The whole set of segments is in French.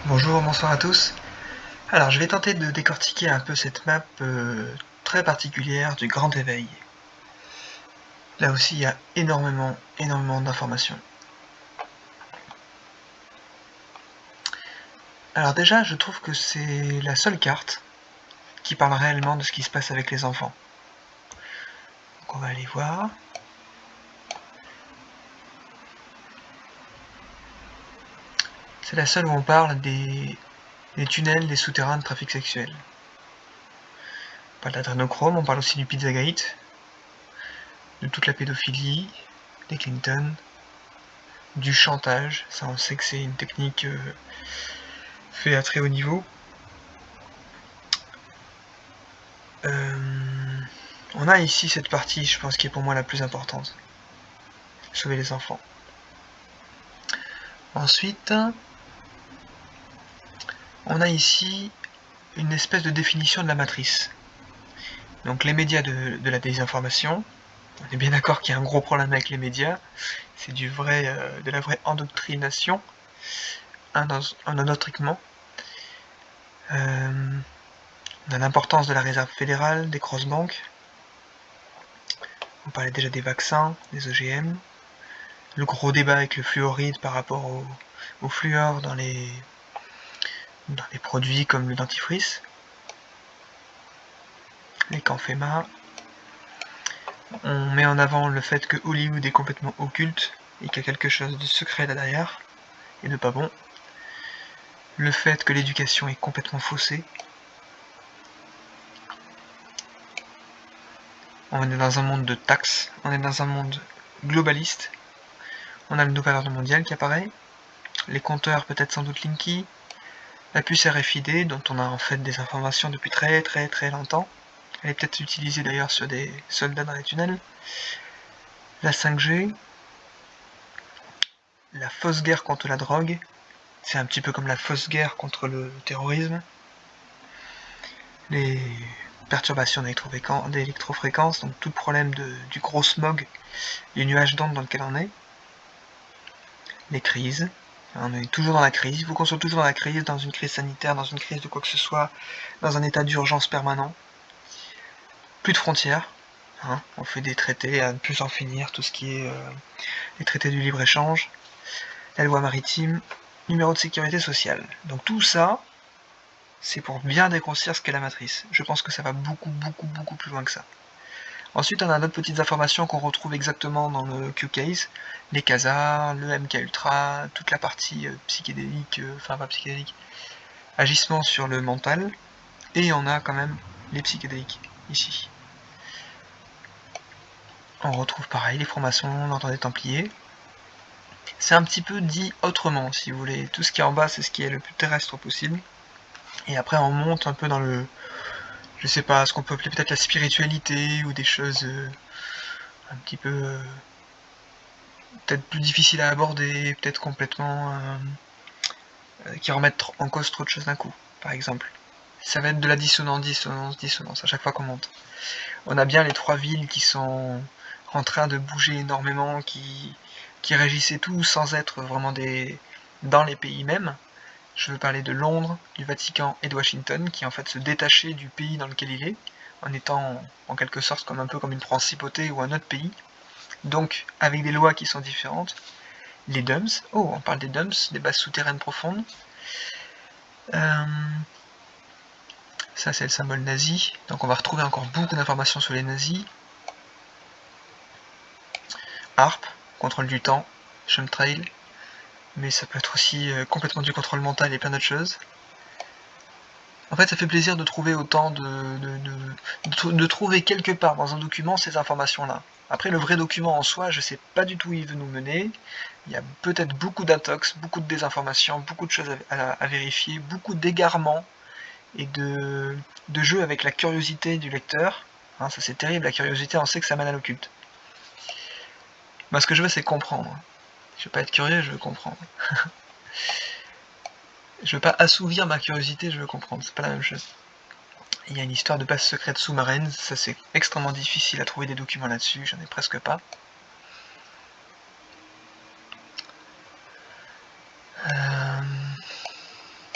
Bonjour, bonsoir à tous. Alors, je vais tenter de décortiquer un peu cette map très particulière du Grand Éveil. Là aussi, il y a énormément d'informations. Alors déjà, je trouve que c'est la seule carte qui parle réellement de ce qui se passe avec les enfants. Donc on va aller voir. C'est la seule où on parle des tunnels, des souterrains de trafic sexuel. On parle d'adrénochrome, on parle aussi du Pizzagate, de toute la pédophilie, des Clinton, du chantage. Ça, on sait que c'est une technique faite à très haut niveau. On a ici cette partie, je pense, qui est pour moi la plus importante. Sauver les enfants. Ensuite, on a ici une espèce de définition de la matrice. Donc les médias de la désinformation. On est bien d'accord qu'il y a un gros problème avec les médias. C'est de la vraie endoctrination, un endoctrinement. On a l'importance de la réserve fédérale, des cross-banks. On parlait déjà des vaccins, des OGM. Le gros débat avec le fluoride par rapport au fluor dans les produits comme le dentifrice, les camphémas. On met en avant le fait que Hollywood est complètement occulte et qu'il y a quelque chose de secret là derrière et de pas bon. Le fait que l'éducation est complètement faussée. On est dans un monde de taxes, on est dans un monde globaliste. On a le nouvel ordre mondial qui apparaît, les compteurs peut-être sans doute Linky, la puce RFID dont on a en fait des informations depuis très longtemps. Elle est peut-être utilisée d'ailleurs sur des soldats dans les tunnels. La 5G, la fausse guerre contre la drogue, c'est un petit peu comme la fausse guerre contre le terrorisme. Les perturbations d'électrofréquence, donc tout le problème du gros smog, du nuage d'onde dans lequel on est. Les crises, on est toujours dans la crise, il faut qu'on soit toujours dans la crise, dans une crise sanitaire, dans une crise de quoi que ce soit, dans un état d'urgence permanent. Plus de frontières, on fait des traités à ne plus en finir, tout ce qui est les traités du libre-échange, la loi maritime, numéro de sécurité sociale. Donc tout ça, c'est pour bien dégrossir ce qu'est la matrice. Je pense que ça va beaucoup plus loin que ça. Ensuite, on a d'autres petites informations qu'on retrouve exactement dans le Q-Case, les quasars, le MK Ultra, toute la partie psychédélique, enfin pas psychédélique, agissement sur le mental, et on a quand même les psychédéliques, ici. On retrouve pareil les francs-maçons, l'ordre des Templiers. C'est un petit peu dit autrement, si vous voulez. Tout ce qui est en bas, c'est ce qui est le plus terrestre possible. Et après, on monte un peu dans le... Je sais pas, ce qu'on peut appeler peut-être la spiritualité, ou des choses un petit peu... peut-être plus difficiles à aborder, peut-être complètement... qui remettent en cause trop de choses d'un coup, par exemple. Ça va être de la dissonance, à chaque fois qu'on monte. On a bien les trois villes qui sont en train de bouger énormément, qui régissaient tout sans être vraiment dans les pays mêmes. Je veux parler de Londres, du Vatican et de Washington, qui en fait se détachaient du pays dans lequel il est, en étant en quelque sorte un peu comme une principauté ou un autre pays, donc avec des lois qui sont différentes. Les dumps, on parle des dumps, des bases souterraines profondes. Ça c'est le symbole nazi, donc on va retrouver encore beaucoup d'informations sur les nazis. Harp, contrôle du temps, chemtrail, mais ça peut être aussi complètement du contrôle mental et plein d'autres choses. En fait, ça fait plaisir de trouver autant de trouver quelque part dans un document ces informations-là. Après, le vrai document en soi, je sais pas du tout où il veut nous mener. Il y a peut-être beaucoup d'intox, beaucoup de désinformation, beaucoup de choses à vérifier, beaucoup d'égarements et de jeux avec la curiosité du lecteur. Ça c'est terrible, la curiosité, on sait que ça mène à l'occulte. Moi, ce que je veux, c'est comprendre. Je veux pas être curieux, je veux comprendre. Je veux pas assouvir ma curiosité, je veux comprendre, c'est pas la même chose. Il y a une histoire de base secrète sous-marine, ça c'est extrêmement difficile à trouver des documents là-dessus, j'en ai presque pas.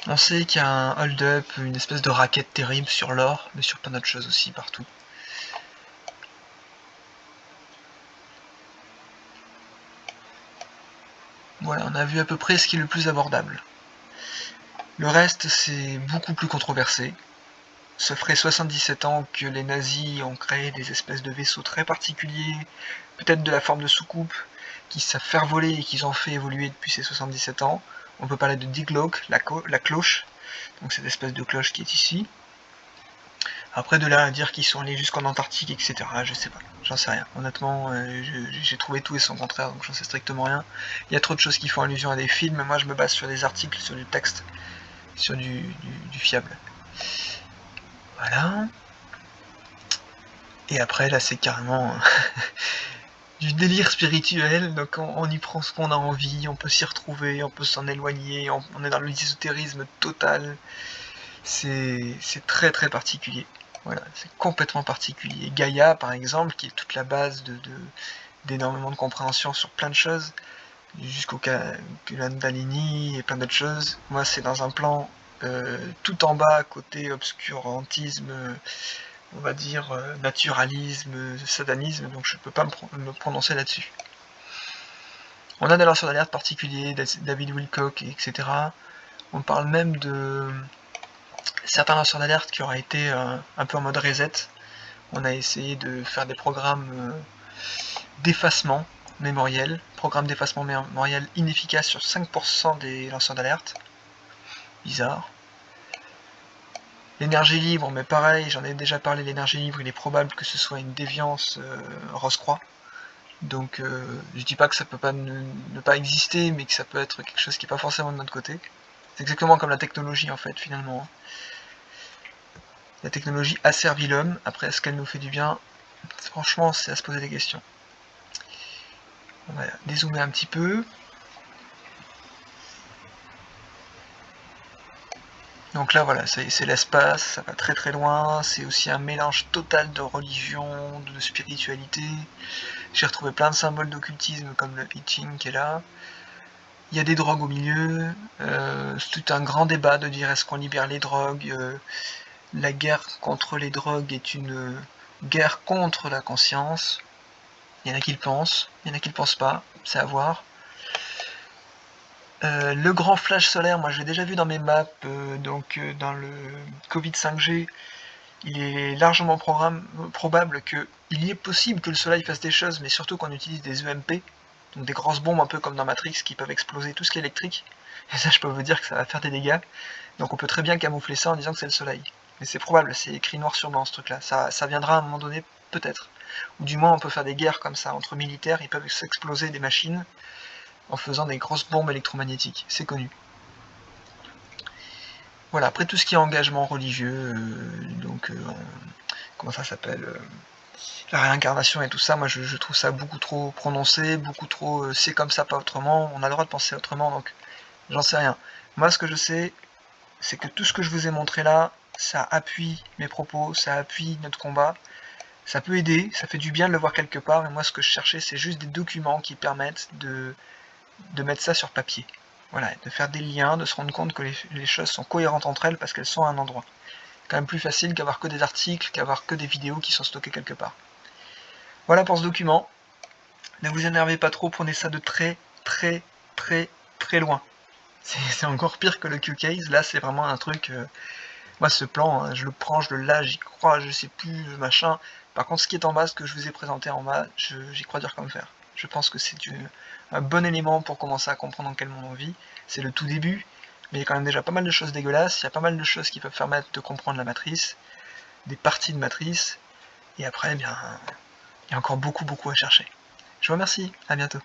On sait qu'il y a un hold-up, une espèce de raquette terrible sur l'or, mais sur plein d'autres choses aussi partout. Voilà, on a vu à peu près ce qui est le plus abordable. Le reste, c'est beaucoup plus controversé. Ça ferait 77 ans que les nazis ont créé des espèces de vaisseaux très particuliers, peut-être de la forme de soucoupe, qui savent faire voler et qu'ils ont fait évoluer depuis ces 77 ans. On peut parler de Die Glocke, la cloche, donc cette espèce de cloche qui est ici. Après, de là à dire qu'ils sont allés jusqu'en Antarctique, etc., je sais pas, j'en sais rien. Honnêtement, j'ai trouvé tout et son contraire, donc j'en sais strictement rien. Il y a trop de choses qui font allusion à des films, moi je me base sur des articles, sur du texte, sur du fiable. Voilà. Et après, là, c'est carrément du délire spirituel, donc on y prend ce qu'on a envie, on peut s'y retrouver, on peut s'en éloigner, on est dans l'ésotérisme total. C'est très très particulier. Voilà, c'est complètement particulier. Gaïa, par exemple, qui est toute la base d'énormément de compréhension sur plein de choses, jusqu'au Kundalini et plein d'autres choses. Moi, c'est dans un plan tout en bas, côté obscurantisme, on va dire naturalisme, satanisme, donc je ne peux pas me prononcer là-dessus. On a des lanceurs d'alerte particuliers, David Wilcock, etc. On parle même de certains lanceurs d'alerte qui auraient été un peu en mode reset. On a essayé de faire des programmes d'effacement mémoriel, programme d'effacement mémoriel inefficace sur 5% des lanceurs d'alerte. Bizarre. L'énergie libre, mais pareil, j'en ai déjà parlé, l'énergie libre, il est probable que ce soit une déviance Rose-Croix. Donc je dis pas que ça peut pas ne pas exister, mais que ça peut être quelque chose qui n'est pas forcément de notre côté. C'est exactement comme la technologie en fait, finalement. La technologie a servi l'homme, après est-ce qu'elle nous fait du bien? Franchement, c'est à se poser des questions. On va dézoomer un petit peu. Donc là, voilà, c'est l'espace, ça va très très loin, c'est aussi un mélange total de religion, de spiritualité. J'ai retrouvé plein de symboles d'occultisme comme le I Ching qui est là. Il y a des drogues au milieu, c'est tout un grand débat de dire est-ce qu'on libère les drogues. La guerre contre les drogues est une guerre contre la conscience. Il y en a qui le pensent, il y en a qui le pensent pas, c'est à voir. Le grand flash solaire, moi je l'ai déjà vu dans mes maps, dans le Covid 5G, il est largement probable qu'il est possible que le soleil fasse des choses, mais surtout qu'on utilise des EMP, donc des grosses bombes un peu comme dans Matrix qui peuvent exploser tout ce qui est électrique. Et ça, je peux vous dire que ça va faire des dégâts. Donc on peut très bien camoufler ça en disant que c'est le soleil. Mais c'est probable, c'est écrit noir sur blanc ce truc-là. Ça viendra à un moment donné, peut-être. Ou du moins on peut faire des guerres comme ça entre militaires, ils peuvent s'exploser des machines en faisant des grosses bombes électromagnétiques. C'est connu. Voilà, après tout ce qui est engagement religieux, comment ça s'appelle la réincarnation et tout ça, moi je trouve ça beaucoup trop prononcé, beaucoup trop c'est comme ça, pas autrement, on a le droit de penser autrement, donc j'en sais rien. Moi ce que je sais, c'est que tout ce que je vous ai montré là, ça appuie mes propos, ça appuie notre combat, ça peut aider, ça fait du bien de le voir quelque part, et moi ce que je cherchais c'est juste des documents qui permettent de mettre ça sur papier. Voilà, de faire des liens, de se rendre compte que les choses sont cohérentes entre elles parce qu'elles sont à un endroit. C'est quand même plus facile qu'avoir que des articles, qu'avoir que des vidéos qui sont stockées quelque part. Voilà pour ce document. Ne vous énervez pas trop, prenez ça de très très très très loin. C'est encore pire que le Q-Case, là c'est vraiment un truc... moi ce plan, hein, je le prends, je le lâche, j'y crois, je sais plus, machin. Par contre ce qui est en bas, ce que je vous ai présenté en bas, j'y crois dur comme fer. Je pense que c'est un bon élément pour commencer à comprendre dans quel monde on vit. C'est le tout début, mais il y a quand même déjà pas mal de choses dégueulasses, il y a pas mal de choses qui peuvent permettre de comprendre la matrice, des parties de matrice, et après, eh bien, il y a encore beaucoup à chercher. Je vous remercie, à bientôt.